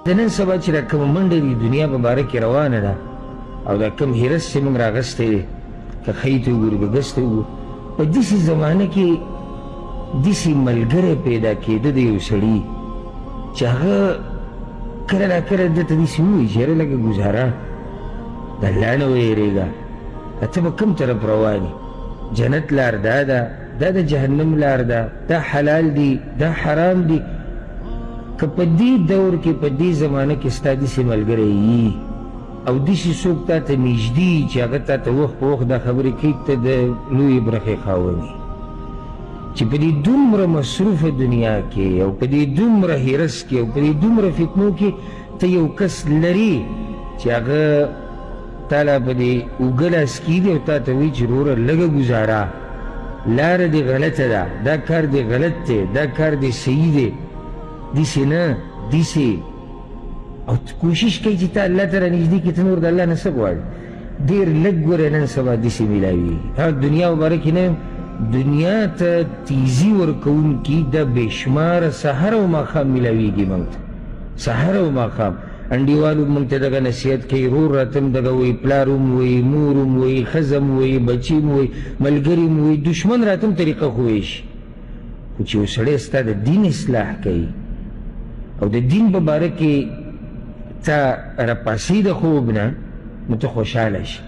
د نن سبا چې دا کومه منډه د دنیا په باره کې روانه ده او دا کوم هرس چې موږ راغستی دی که ښی ته وګورو که ګس ته وګورو په داسې زمانه کې داسې ملګری پیدا کېده د یو سړي چې هغه کله ناکله ده ته داسې ووایي چې یاره لږه ګزاره د الله نه ویرېږه ته به کوم طرف روان یې جنت لار دا ده دا د جهنم لار ده دا حلال دی دا حرام دی که په دې دور کې په دې زمانه کې ستا داسې ملګری یي او داسې څوک تا ته نږدې چې هغه تا ته وخت په وخت دا خبرې کوي ته د لویې برخې خاوند یې چې په دې دومره مصروفه دنیا کې او په دې دومره هرس کې او په دې دومره فتنو کې ته یو کس لري چې هغه تاله په دې اوږه لاس کېږدي او تا ته وایي چې وروره لږه ګزاره لاره دې غلطه ده دا کار دې غلط دی دا کار دې صحیح دی داسې نه داسې او کوشش کوي چې تا الله ته رانږدې کړي ته نور د الله نه څه غواړې ډېر لږ ګوره نن سبا داسې میلاوي هغه دنیا مباره کې نه دنیا ته تیزي ورکوونکي دا بېشماره سهار او ماښام میلاویږي موږ ته سهار او ماښام انډیوالو موږ ته دغه نصیحت کوي رور راته هم دغه وایي پلار هم وایي مور هم وایي ښځه هم وایي بچي هم وایي ملګري هم وایي دشمن راته هم طریقه ښووی شي خو چې یو سړی ستا د دین اصلاح کوي او د دین په باره کې تا راپاڅي د خوب نه نو ته خوشحاله شي